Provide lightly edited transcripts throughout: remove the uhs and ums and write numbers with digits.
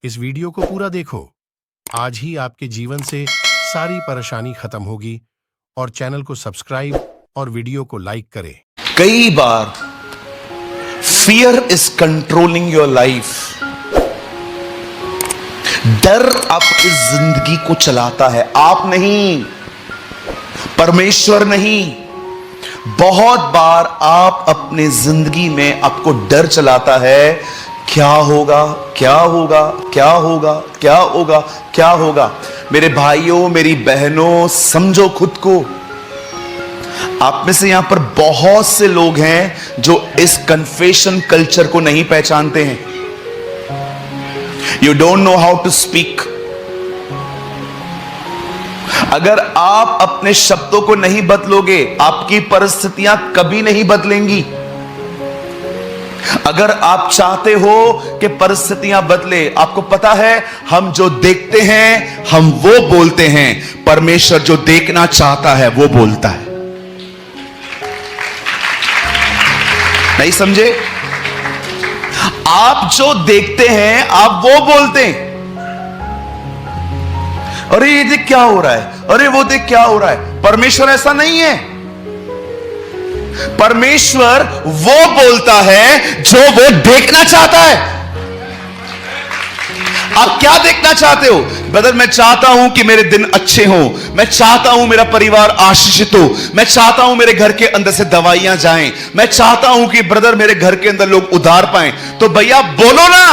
इस वीडियो को पूरा देखो। आज ही आपके जीवन से सारी परेशानी खत्म होगी और चैनल को सब्सक्राइब और वीडियो को लाइक करें। कई बार fear is controlling your life. डर आपकी जिंदगी को चलाता है, आप नहीं, परमेश्वर नहीं। बहुत बार आप अपने जिंदगी में आपको डर चलाता है, क्या होगा, क्या होगा, क्या होगा, क्या होगा, क्या होगा। मेरे भाइयों, मेरी बहनों, समझो खुद को। आप में से यहां पर बहुत से लोग हैं जो इस कन्फेशन कल्चर को नहीं पहचानते हैं। You don't know how to speak. अगर आप अपने शब्दों को नहीं बदलोगे, आपकी परिस्थितियां कभी नहीं बदलेंगी। अगर आप चाहते हो कि परिस्थितियां बदले, आपको पता है हम जो देखते हैं हम वो बोलते हैं, परमेश्वर जो देखना चाहता है वो बोलता है। नहीं समझे? आप जो देखते हैं आप वो बोलते हैं। अरे ये देख क्या हो रहा है, अरे वो देख क्या हो रहा है। परमेश्वर ऐसा नहीं है। परमेश्वर वो बोलता है जो वो देखना चाहता है। आप क्या देखना चाहते हो? ब्रदर, मैं चाहता हूं कि मेरे दिन अच्छे हों, मैं चाहता हूं मेरा परिवार आशीषित हो, मैं चाहता हूं मेरे घर के अंदर से दवाइयां जाएं, मैं चाहता हूं कि ब्रदर मेरे घर के अंदर लोग उधार पाएं। तो भैया बोलो ना,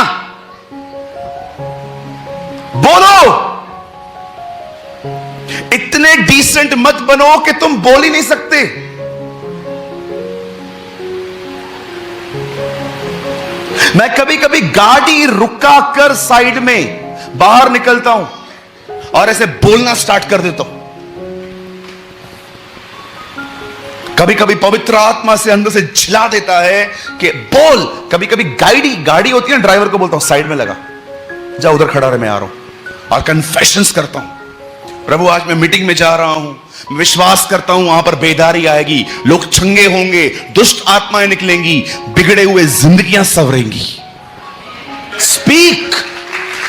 बोलो। इतने डिसेंट मत बनो कि तुम बोल ही नहीं सकते। मैं कभी कभी गाड़ी रुका कर साइड में बाहर निकलता हूं और ऐसे बोलना स्टार्ट कर देता हूं। कभी कभी पवित्र आत्मा से अंदर से झिला देता है कि बोल। कभी कभी गाड़ी होती है, ड्राइवर को बोलता हूं साइड में लगा, जा उधर खड़ा रहे, मैं आ रहा हूं। और कन्फेशंस करता हूं, प्रभु आज मैं मीटिंग में जा रहा हूं, विश्वास करता हूं वहां पर बेदारी आएगी, लोग चंगे होंगे, दुष्ट आत्माएं निकलेंगी, बिगड़े हुए जिंदगियां संवरेंगी।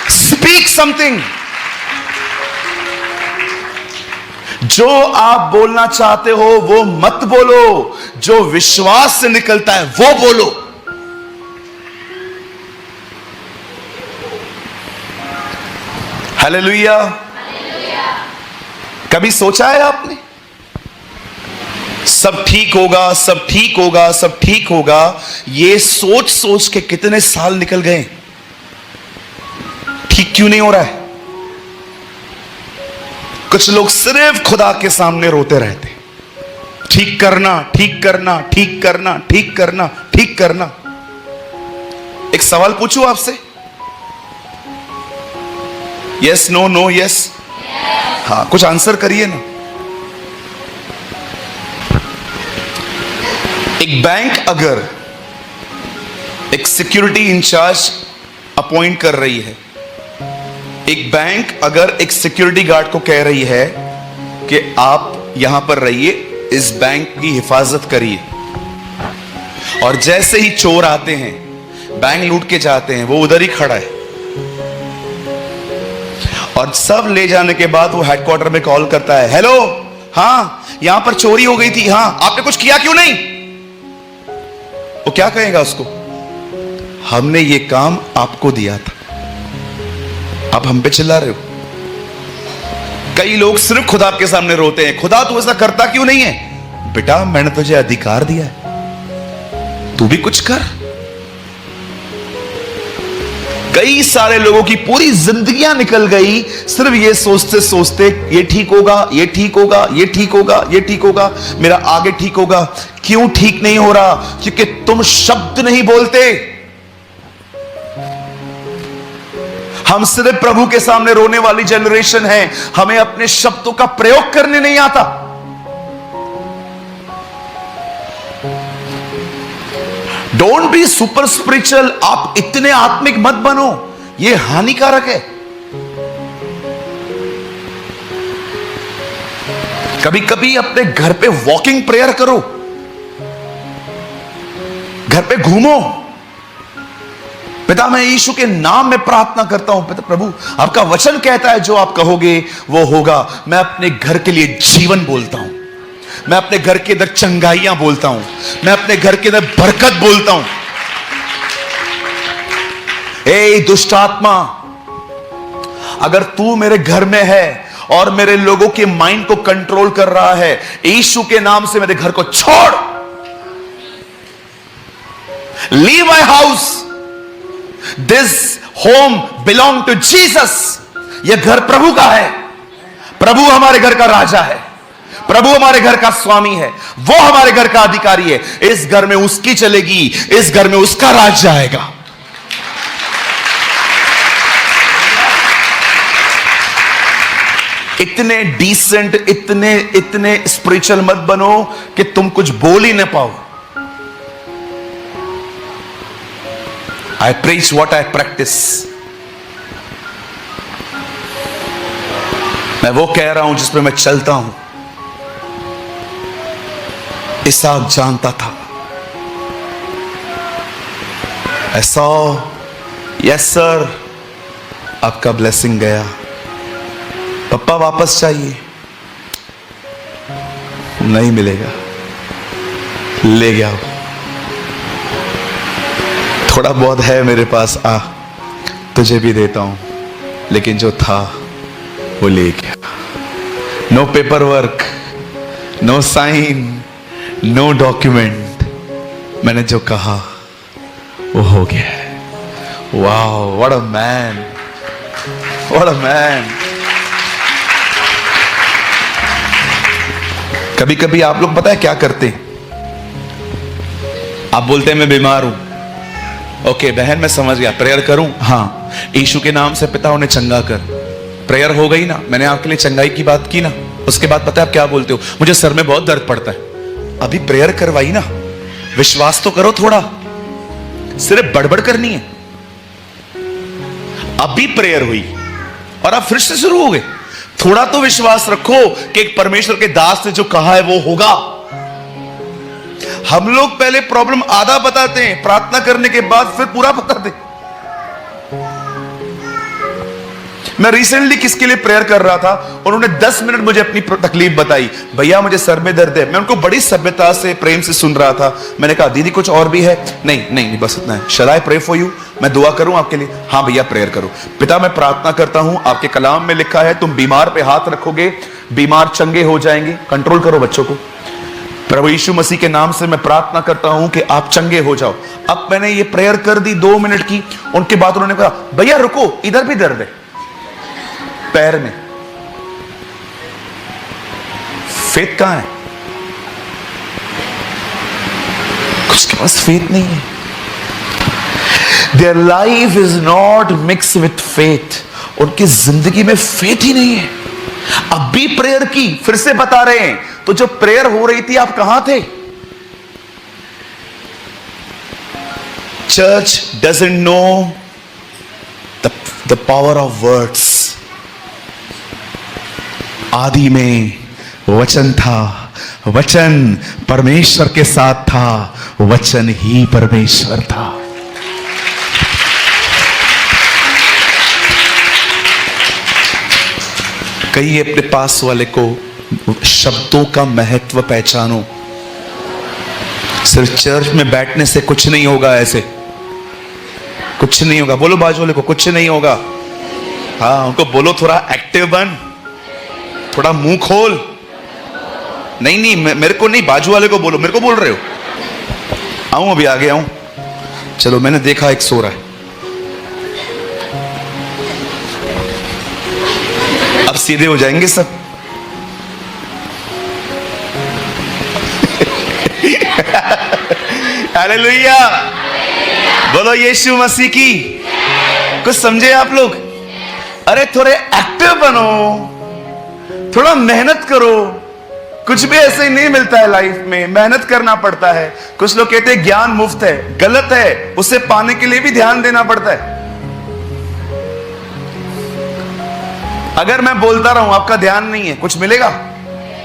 Speak something. जो आप बोलना चाहते हो वो मत बोलो, जो विश्वास से निकलता है वो बोलो। हालेलुया। कभी सोचा है आपने सब ठीक होगा, सब ठीक होगा, सब ठीक होगा? ये सोच सोच के कितने साल निकल गए, ठीक क्यों नहीं हो रहा है? कुछ लोग सिर्फ खुदा के सामने रोते रहते, ठीक करना, ठीक करना, ठीक करना, ठीक करना, ठीक करना। एक सवाल पूछूं आपसे? यस, नो, नो, यस, हाँ, कुछ आंसर करिए ना। एक बैंक अगर एक सिक्योरिटी इंचार्ज अपॉइंट कर रही है, एक बैंक अगर एक सिक्योरिटी गार्ड को कह रही है कि आप यहां पर रहिए, इस बैंक की हिफाजत करिए, और जैसे ही चोर आते हैं, बैंक लूट के जाते हैं, वो उधर ही खड़ा है, और सब ले जाने के बाद वो हेडक्वार्टर में कॉल करता है, हेलो, हाँ यहां पर चोरी हो गई थी, हाँ आपने कुछ किया क्यों नहीं? वो क्या कहेगा उसको? हमने ये काम आपको दिया था, आप हम पे चिल्ला रहे हो। कई लोग सिर्फ खुदा के सामने रोते हैं, खुदा तू ऐसा करता क्यों नहीं है? बेटा मैंने तुझे अधिकार दिया है, तू भी कुछ कर। कई सारे लोगों की पूरी जिंदगियां निकल गई सिर्फ ये सोचते सोचते, ये ठीक होगा, ये ठीक होगा, ये ठीक होगा, ये ठीक होगा, मेरा आगे ठीक होगा। क्यों ठीक नहीं हो रहा? क्योंकि तुम शब्द नहीं बोलते। हम सिर्फ प्रभु के सामने रोने वाली जनरेशन है, हमें अपने शब्दों का प्रयोग करने नहीं आता। Don't be super spiritual. आप इतने आत्मिक मत बनो, यह हानिकारक है। कभी कभी अपने घर पे वॉकिंग प्रेयर करो, घर पे घूमो, पिता मैं यीशु के नाम में प्रार्थना करता हूं। पिता प्रभु आपका वचन कहता है जो आप कहोगे वो होगा। मैं अपने घर के लिए जीवन बोलता हूं, मैं अपने घर के अंदर चंगाइयां बोलता हूं, मैं अपने घर के अंदर बरकत बोलता हूं। ए दुष्ट आत्मा, अगर तू मेरे घर में है और मेरे लोगों के माइंड को कंट्रोल कर रहा है, यीशु के नाम से मेरे घर को छोड़। Leave my house, this home belong to Jesus. यह घर प्रभु का है, प्रभु हमारे घर का राजा है, प्रभु हमारे घर का स्वामी है, वो हमारे घर का अधिकारी है। इस घर में उसकी चलेगी, इस घर में उसका राज्य आएगा। इतने डिसेंट, इतने स्पिरिचुअल मत बनो कि तुम कुछ बोल ही ना पाओ। आई प्रीच व्हाट आई प्रैक्टिस। मैं वो कह रहा हूं जिसमें मैं चलता हूं। इसहाक जानता था। ऐसा यस सर, आपका ब्लेसिंग गया, पप्पा वापस चाहिए, नहीं मिलेगा, ले गया। थोड़ा बहुत है मेरे पास, आ तुझे भी देता हूं, लेकिन जो था वो ले गया। No paper work, no sign, no document, मैंने जो कहा वो हो गया। Wow, what a man, what a man. कभी कभी आप लोग पता है क्या करते हैं? आप बोलते हैं मैं बीमार हूं, ओके बहन मैं समझ गया, प्रेयर करूं? हाँ, यीशु के नाम से पिता उन्हें चंगा कर। प्रेयर हो गई ना, मैंने आपके लिए चंगाई की बात की ना। उसके बाद पता है आप क्या बोलते हो? मुझे सर में बहुत दर्द पड़ता है। अभी प्रेयर करवाई ना, विश्वास तो करो थोड़ा, सिर्फ बड़बड़ करनी है। अभी प्रेयर हुई और आप फिर से शुरू हो गए। थोड़ा तो विश्वास रखो कि एक परमेश्वर के दास ने जो कहा है वो होगा। हम लोग पहले प्रॉब्लम आधा बताते हैं, प्रार्थना करने के बाद फिर पूरा बताते हैं। मैं रिसेंटली किसके लिए प्रेयर कर रहा था, उन्होंने 10 मिनट मुझे अपनी तकलीफ बताई। भैया मुझे सर में दर्द है। मैं उनको बड़ी सभ्यता से प्रेम से सुन रहा था। मैंने कहा दीदी कुछ और भी है? नहीं नहीं नहीं, बस इतना है। शैल आई प्रे फॉर यू? मैं दुआ करूं आपके लिए? हाँ भैया प्रेयर करो। पिता मैं प्रार्थना करता हूं, आपके कलाम में लिखा है तुम बीमार पे हाथ रखोगे, बीमार चंगे हो जाएंगे। कंट्रोल करो बच्चों को। प्रभु यीशु मसीह के नाम से मैं प्रार्थना करता हूं कि आप चंगे हो जाओ। अब मैंने ये प्रेयर कर दी 2 मिनट की। उनके बाद उन्होंने कहा भैया रुको, इधर भी दर्द है पैर में। फेथ कहां है? उसके पास फेथ नहीं है। Their life is not mixed with faith. उनकी जिंदगी में फेथ ही नहीं है। अब भी प्रेयर की, फिर से बता रहे हैं, तो जो प्रेयर हो रही थी आप कहां थे? Church doesn't know the power of words. आदि में वचन था, वचन परमेश्वर के साथ था, वचन ही परमेश्वर था। कहिए अपने पास वाले को, शब्दों का महत्व पहचानो। सिर्फ चर्च में बैठने से कुछ नहीं होगा, ऐसे कुछ नहीं होगा। बोलो बाजू वाले को, कुछ नहीं होगा। हाँ, उनको बोलो थोड़ा एक्टिव बन, थोड़ा मुंह खोल। नहीं नहीं, मेरे को नहीं, बाजू वाले को बोलो। मेरे को बोल रहे हो? आऊं अभी आगे आऊं। चलो, मैंने देखा एक सो रहा है। अब सीधे हो जाएंगे सब। हालेलुया, बोलो यीशु मसीह की। कुछ समझे आप लोग? अरे थोड़े एक्टिव बनो, थोड़ा मेहनत करो। कुछ भी ऐसे ही नहीं मिलता है लाइफ में, मेहनत करना पड़ता है। कुछ लोग कहते हैं ज्ञान मुफ्त है, गलत है। उसे पाने के लिए भी ध्यान देना पड़ता है। अगर मैं बोलता रहूं आपका ध्यान नहीं है, कुछ मिलेगा?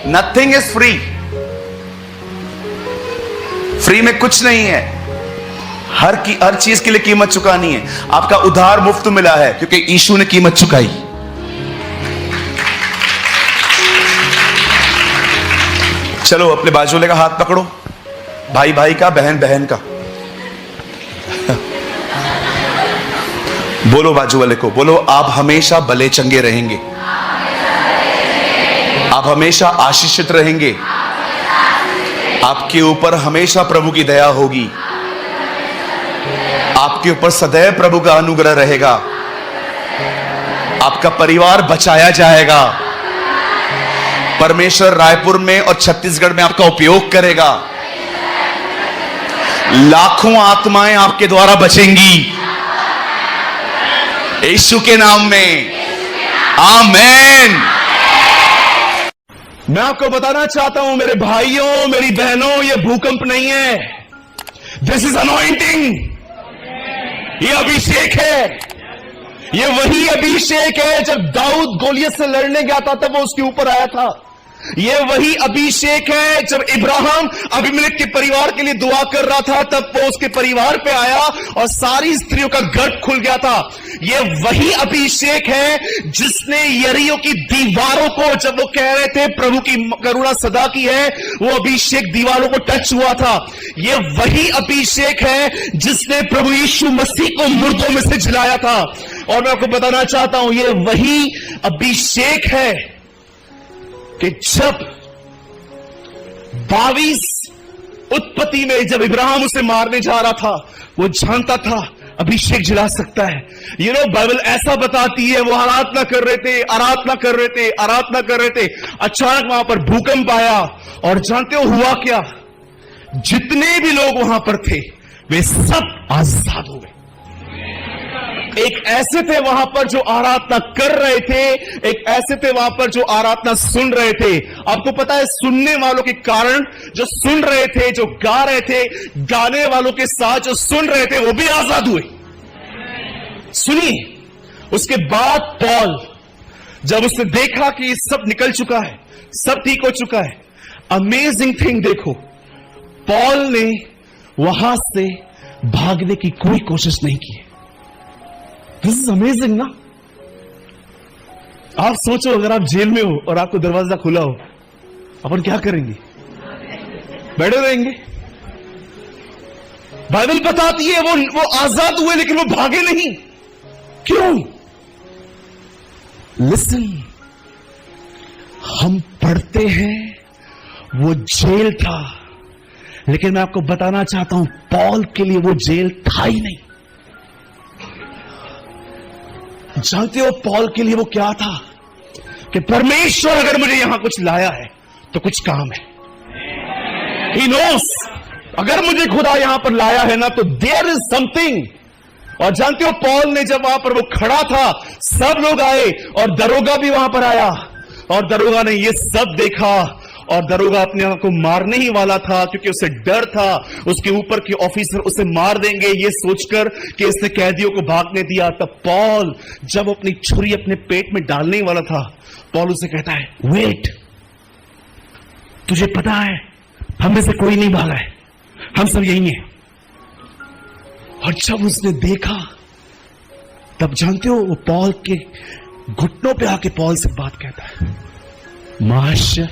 Nothing is free. फ्री में कुछ नहीं है। हर चीज के लिए कीमत चुकानी है। आपका उधार मुफ्त मिला है क्योंकि यीशु ने कीमत चुकाई। चलो अपने बाजू वाले का हाथ पकड़ो, भाई भाई का, बहन बहन का। बोलो बाजू वाले को, बोलो आप हमेशा भले चंगे रहेंगे, आप हमेशा आशीषित रहेंगे, आपके ऊपर हमेशा प्रभु की दया होगी, आपके ऊपर सदैव प्रभु का अनुग्रह रहेगा, आपका परिवार बचाया जाएगा, परमेश्वर रायपुर में और छत्तीसगढ़ में आपका उपयोग करेगा, लाखों आत्माएं आपके द्वारा बचेंगी यीशु के नाम में, आमेन। मैं आपको बताना चाहता हूं मेरे भाइयों, मेरी बहनों, ये भूकंप नहीं है, दिस इज अनॉइंटिंग। ये अभिषेक है, ये वही अभिषेक है जब दाऊद गोलियत से लड़ने गया था तब वो उसके ऊपर आया था। ये वही अभिषेक है जब इब्राहिम अबीमेलेक के परिवार के लिए दुआ कर रहा था तब वो उसके परिवार पे आया और सारी स्त्रियों का गर्भ खुल गया था। ये वही अभिषेक है जिसने यरीहो की दीवारों को, जब वो कह रहे थे प्रभु की करुणा सदा की है, वो अभिषेक दीवारों को टच हुआ था। ये वही अभिषेक है जिसने प्रभु यीशु मसीह को मुर्दों में से जिलाया था। और मैं आपको बताना चाहता हूं ये वही अभिषेक है कि जब 22 उत्पत्ति में जब इब्राहिम उसे मारने जा रहा था वो जानता था अभिषेक जिला सकता है। बाइबल ऐसा बताती है वो आराधना कर रहे थे, आराधना कर रहे थे, आराधना कर रहे थे, अचानक वहां पर भूकंप आया और जानते हो हुआ क्या? जितने भी लोग वहां पर थे वे सब आजाद हो गए। एक ऐसे थे वहां पर जो आराधना कर रहे थे, एक ऐसे थे वहां पर जो आराधना सुन रहे थे। आपको पता है सुनने वालों के कारण जो सुन रहे थे, जो गा रहे थे, गाने वालों के साथ जो सुन रहे थे वो भी आजाद हुए। सुनिए, उसके बाद पॉल जब उसने देखा कि सब निकल चुका है, सब ठीक हो चुका है, अमेजिंग थिंग देखो, पॉल ने वहां से भागने की कोई कोशिश नहीं की। दिस इज अमेजिंग ना। आप सोचो अगर आप जेल में हो और आपको दरवाजा खुला हो, अपन क्या करेंगे? बैठे रहेंगे? बाइबल बताती है वो आजाद हुए लेकिन वो भागे नहीं। क्यों? लिसन, हम पढ़ते हैं वो जेल था, लेकिन मैं आपको बताना चाहता हूं पॉल के लिए वो जेल था ही नहीं। जानते हो पॉल के लिए वो क्या था? कि परमेश्वर अगर मुझे यहां कुछ लाया है तो कुछ काम है। He knows, अगर मुझे खुदा यहां पर लाया है ना तो देयर इज समथिंग। और जानते हो पॉल ने जब वहां पर वो खड़ा था सब लोग आए और दरोगा भी वहां पर आया और दरोगा ने ये सब देखा और दरोगा अपने आप को मारने ही वाला था क्योंकि उसे डर था उसके ऊपर के ऑफिसर उसे मार देंगे ये सोचकर कि इसने कैदियों को भागने दिया। तब पॉल जब अपनी छुरी अपने पेट में डालने ही वाला था, पॉल उसे कहता है वेट, तुझे पता है हम में से कोई नहीं भागा है, हम सब यही हैं। और जब उसने देखा तब जानते हो वो पॉल के घुटनों पे आके पॉल से बात कहता है, महाशय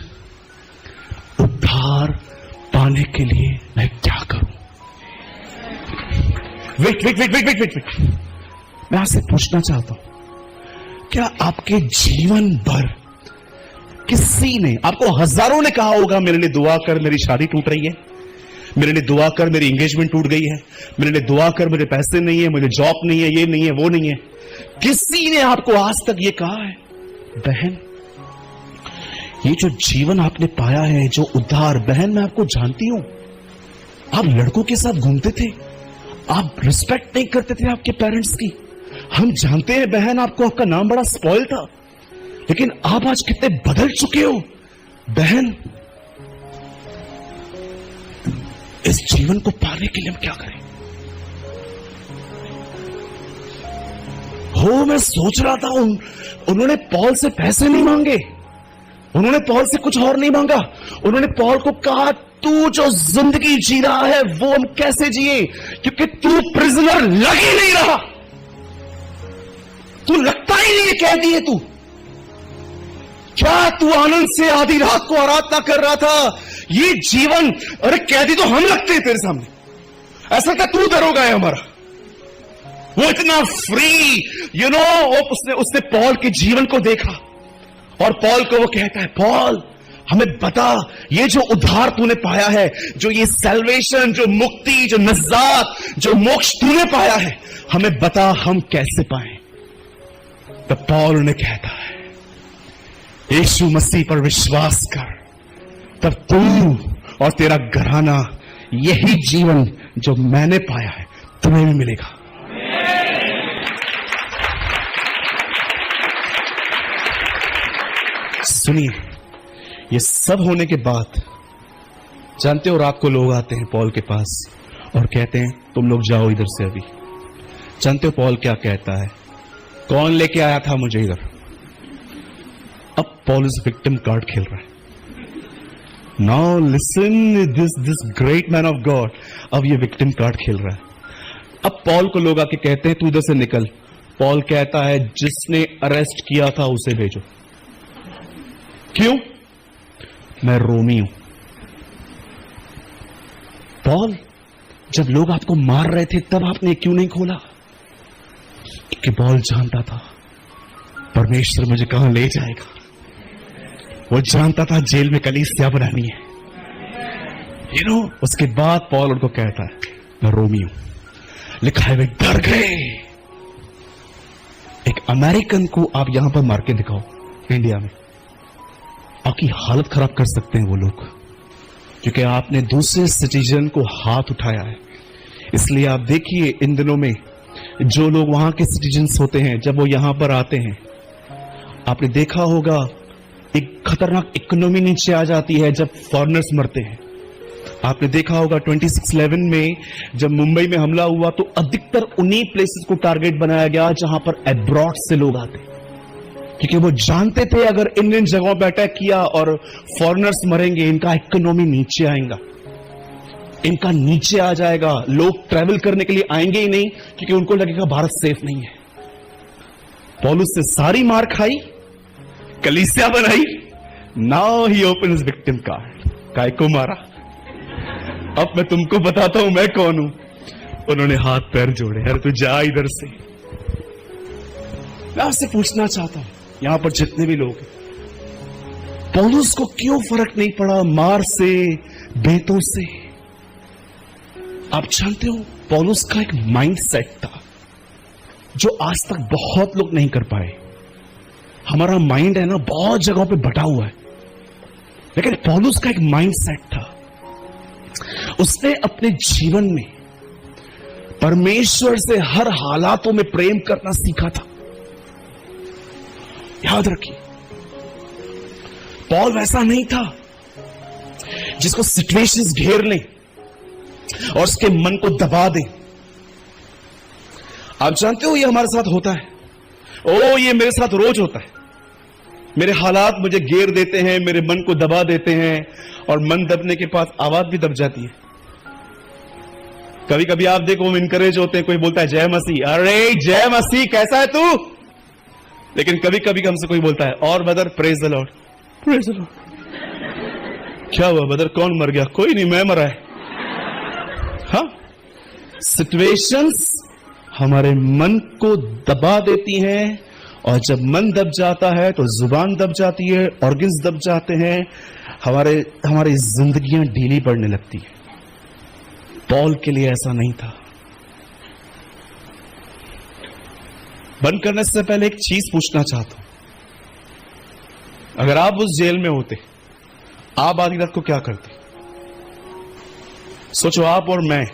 उद्धार पाने के लिए मैं क्या करूं? वेट, मैं आपसे पूछना चाहता हूं, क्या आपके जीवन भर किसी ने, आपको हजारों ने कहा होगा मेरे लिए दुआ कर मेरी शादी टूट रही है, मेरे लिए दुआ कर मेरी एंगेजमेंट टूट गई है, मेरे लिए दुआ कर मेरे पैसे नहीं है, मुझे जॉब नहीं है, ये नहीं है, वो नहीं है। किसी ने आपको आज तक ये कहा है? बहन, ये जो जीवन आपने पाया है, जो उद्धार, बहन मैं आपको जानती हूं, आप लड़कों के साथ घूमते थे, आप रिस्पेक्ट नहीं करते थे आपके पेरेंट्स की, हम जानते हैं बहन आपको, आपका नाम बड़ा स्पॉइल था, लेकिन आप आज कितने बदल चुके हो। बहन, इस जीवन को पाने के लिए हम क्या करें? मैं सोच रहा था उन्होंने पॉल से पैसे नहीं मांगे, उन्होंने पॉल से कुछ और नहीं मांगा, उन्होंने पॉल को कहा तू जो जिंदगी जी रहा है वो हम कैसे जिए, क्योंकि तू प्रिजनर लग ही नहीं रहा, तू लगता ही नहीं है कैदी है तू। क्या तू आनंद से आधी रात को आराधना कर रहा था? ये जीवन, अरे कैदी तो हम लगते हैं तेरे सामने, ऐसा क्या तू दरोगा है हमारा। वो इतना फ्री, यू नो, उसने पॉल के जीवन को देखा और पॉल को वो कहता है, पॉल हमें बता, ये जो उद्धार तूने पाया है, जो ये सैल्वेशन, जो मुक्ति, जो नजात, जो मोक्ष तूने पाया है, हमें बता हम कैसे पाए। तब पॉल उन्हें कहता है, यीशु मसीह पर विश्वास कर, तब तू और तेरा घराना यही जीवन जो मैंने पाया है तुम्हें भी मिलेगा। सुनिए, ये सब होने के बाद जानते हो रात को लोग आते हैं पॉल के पास और कहते हैं तुम लोग जाओ इधर से अभी। जानते हो पॉल क्या कहता है? कौन लेके आया था मुझे इधर? अब पॉल इस विक्टिम कार्ड खेल रहा है। Now listen this great man of God, अब ये विक्टिम कार्ड खेल रहा है। अब पॉल को लोग आके कहते हैं तू इधर से निकल। पॉल कहता है जिसने अरेस्ट किया था उसे भेजो। क्यों? मैं रोमी हूं। पॉल, जब लोग आपको मार रहे थे तब आपने क्यों नहीं खोला? क्योंकि पॉल जानता था परमेश्वर मुझे कहां ले जाएगा। वो जानता था जेल में कलीसिया बनानी है, यू नो। उसके बाद पॉल उनको कहता है मैं रोमी हूं। लिखा है वे डर गए। एक अमेरिकन को आप यहां पर मार के दिखाओ इंडिया में, आपकी हालत खराब कर सकते हैं वो लोग, क्योंकि आपने दूसरे सिटीजन को हाथ उठाया है। इसलिए आप देखिए इन दिनों में जो लोग वहां के सिटीजन्स होते हैं, जब वो यहां पर आते हैं, आपने देखा होगा एक खतरनाक इकोनॉमी नीचे आ जाती है जब फॉरेनर्स मरते हैं। आपने देखा होगा 26/11 में जब मुंबई में हमला हुआ तो अधिकतर उन्हीं प्लेसेस को टारगेट बनाया गया जहां पर अब्रॉड से लोग आते, क्योंकि वो जानते थे अगर इन जगहों पर अटैक किया और फॉरेनर्स मरेंगे, इनका इकोनॉमी नीचे आएगा, इनका नीचे आ जाएगा। लोग ट्रैवल करने के लिए आएंगे ही नहीं, क्योंकि उनको लगेगा भारत सेफ नहीं है। पौलुस से सारी मार खाई, कलीसिया बनाई। Now he open his victim card. काय को मारा? अब मैं तुमको बताता हूं मैं कौन हूं। उन्होंने हाथ पैर जोड़े, अरे तू जा इधर से। मैं आपसे पूछना चाहता हूं यहां पर जितने भी लोग हैं, पौलुस को क्यों फर्क नहीं पड़ा मार से, बेतों से? आप जानते हो पौलुस का एक माइंड सेट था जो आज तक बहुत लोग नहीं कर पाए। हमारा माइंड है ना बहुत जगहों पे बटा हुआ है, लेकिन पौलुस का एक माइंड सेट था। उसने अपने जीवन में परमेश्वर से हर हालातों में प्रेम करना सीखा था। याद रखिए, पॉल वैसा नहीं था जिसको सिचुएशंस घेर लें और उसके मन को दबा दें। आप जानते हो ये हमारे साथ होता है। ओ, ये मेरे साथ रोज होता है। मेरे हालात मुझे घेर देते हैं, मेरे मन को दबा देते हैं, और मन दबने के पास आवाज भी दब जाती है। कभी कभी आप देखो हम इनकरेज होते हैं, कोई बोलता है जय मसीह, अरे जय मसीह कैसा है तू? लेकिन कभी कभी हमसे कोई बोलता है और brother praise the Lord, praise the Lord. क्या हुआ ब्रदर, कौन मर गया? कोई नहीं, मैं मरा है। हाँ, सिचुएशंस हमारे मन को दबा देती हैं, और जब मन दब जाता है तो जुबान दब जाती है, ऑर्गन्स दब जाते हैं, हमारी जिंदगियां ढीली पड़ने लगती है। पॉल के लिए ऐसा नहीं था। बंद करने से पहले एक चीज पूछना चाहता हूं, अगर आप उस जेल में होते, आप आधी रात को क्या करते? सोचो, आप और मैं,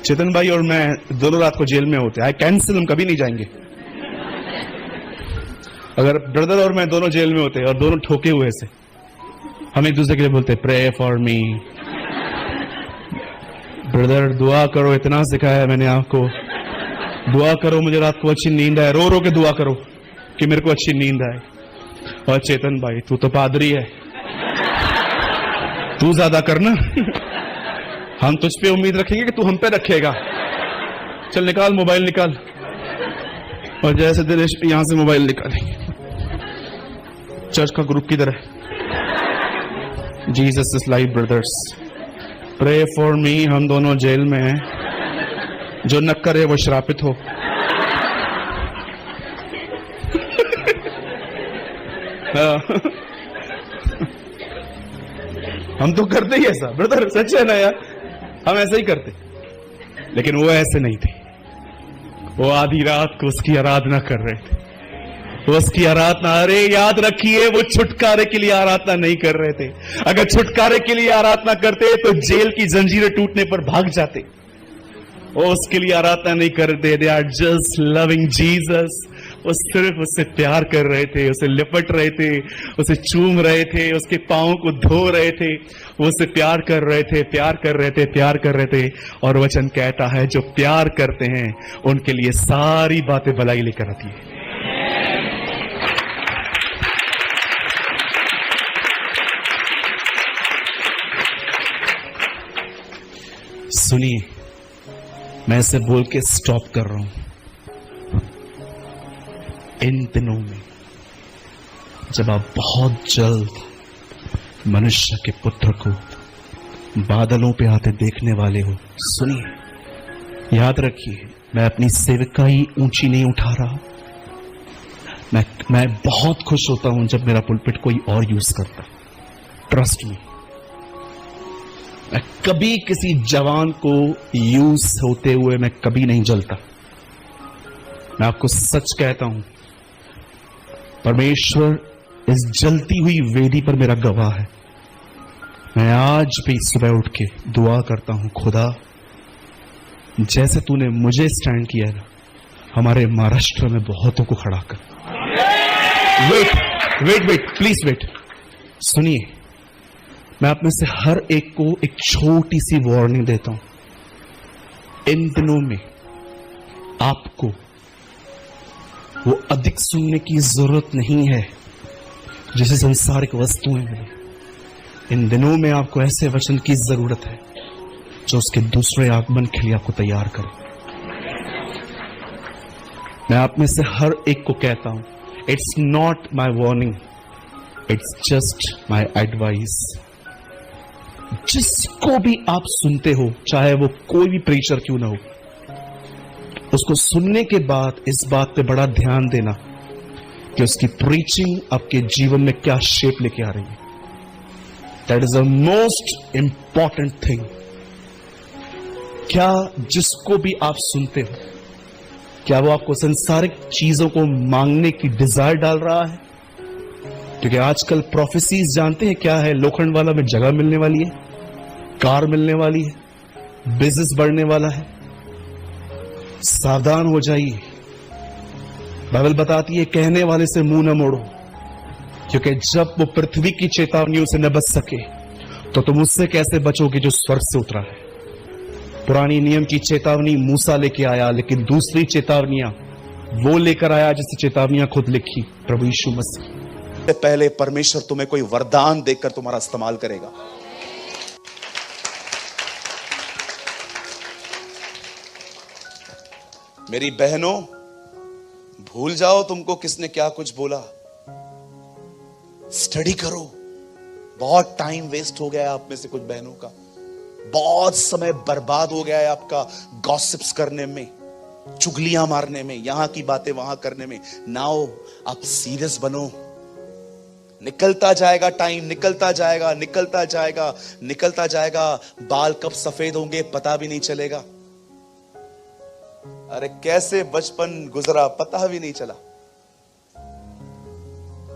चेतन भाई और मैं दोनों रात को जेल में होते। आई कैंसिल, हम कभी नहीं जाएंगे। अगर ब्रदर और मैं दोनों जेल में होते और दोनों ठोके हुए से, हम एक दूसरे के लिए बोलते प्रे फॉर मी, ब्रदर दुआ करो, इतना सिखाया है मैंने आपको, दुआ करो मुझे रात को अच्छी नींद आए, रो रो के दुआ करो कि मेरे को अच्छी नींद आए। और चेतन भाई तू तो पादरी है, तू ज्यादा करना, हम तुझ पे उम्मीद रखेंगे कि तू हम पे रखेगा। चल निकाल मोबाइल निकाल, और जैसे दिनेश यहां से मोबाइल निकालेंगे। चर्च का ग्रुप किधर है? Jesus is live brothers, pray for me. हम दोनों जेल में हैं, जो न करे वो श्रापित हो। हम तो करते ही ऐसा ब्रदर, सच है ना यार, हम ऐसा ही करते। लेकिन वो ऐसे नहीं थे, वो आधी रात को उसकी आराधना कर रहे थे। वो उसकी आराधना, अरे याद रखिए, वो छुटकारे के लिए आराधना नहीं कर रहे थे। अगर छुटकारे के लिए आराधना करते तो जेल की जंजीरें टूटने पर भाग जाते। वो उसके लिए आराधना नहीं कर रहे थे, they are just loving Jesus. वो सिर्फ उससे प्यार कर रहे थे, उसे लिपट रहे थे, उसे चूम रहे थे, उसके पांवों को धो रहे थे। वो उससे प्यार कर रहे थे, प्यार कर रहे थे, प्यार कर रहे थे। और वचन कहता है जो प्यार करते हैं उनके लिए सारी बातें भलाई लेकर आती है। सुनिए, मैं इसे बोल के स्टॉप कर रहा हूं। इन दिनों में जब आप बहुत जल्द मनुष्य के पुत्र को बादलों पे आते देखने वाले हो, सुनिए, याद रखिए, मैं अपनी सेविकाई ऊंची नहीं उठा रहा। मैं बहुत खुश होता हूं जब मेरा पुलपिट कोई और यूज करता। ट्रस्ट मी, मैं कभी किसी जवान को यूज होते हुए मैं कभी नहीं जलता। मैं आपको सच कहता हूं, परमेश्वर इस जलती हुई वेदी पर मेरा गवाह है। मैं आज भी सुबह उठ के दुआ करता हूं, खुदा जैसे तूने मुझे स्टैंड किया है ना, हमारे महाराष्ट्र में बहुतों को खड़ा कर। Wait please wait. सुनिए, मैं अपने से हर एक को एक छोटी सी वार्निंग देता हूं। इन दिनों में आपको वो अधिक सुनने की जरूरत नहीं है जैसे सांसारिक वस्तुएं हैं। इन दिनों में आपको ऐसे वचन की जरूरत है जो उसके दूसरे आगमन के लिए आपको तैयार करे। मैं आप में से हर एक को कहता हूं, it's not my warning, it's just my advice. जिसको भी आप सुनते हो, चाहे वो कोई भी प्रीचर क्यों ना हो, उसको सुनने के बाद इस बात पे बड़ा ध्यान देना कि उसकी प्रीचिंग आपके जीवन में क्या शेप लेके आ रही है। That is the most important thing. क्या जिसको भी आप सुनते हो, क्या वो आपको संसारिक चीजों को मांगने की डिजायर डाल रहा है? क्योंकि आजकल प्रोफेसीज जानते हैं क्या है। लोखंड वाला में जगह मिलने वाली है, कार मिलने वाली है, बिजनेस बढ़ने वाला है। सावधान हो जाइए। बाइबल बताती है, कहने वाले से मुंह न मोड़ो, क्योंकि जब वो पृथ्वी की चेतावनियों से न बच सके तो तुम उससे कैसे बचोगे जो स्वर्ग से उतरा है। पुरानी नियम की चेतावनी मूसा लेके आया, लेकिन दूसरी चेतावनियां वो लेकर आया जिससे चेतावनियां खुद लिखी, प्रभु यीशु मसीह। पहले परमेश्वर तुम्हें कोई वरदान देकर तुम्हारा इस्तेमाल करेगा। मेरी बहनों, भूल जाओ तुमको किसने क्या कुछ बोला। स्टडी करो। बहुत टाइम वेस्ट हो गया है आप में से कुछ बहनों का, बहुत समय बर्बाद हो गया है आपका गॉसिप्स करने में, चुगलियां मारने में, यहां की बातें वहां करने में। नाउ आप सीरियस बनो। निकलता जाएगा टाइम, निकलता जाएगा, निकलता जाएगा, निकलता जाएगा। बाल कब सफेद होंगे पता भी नहीं चलेगा। अरे कैसे बचपन गुजरा पता भी नहीं चला।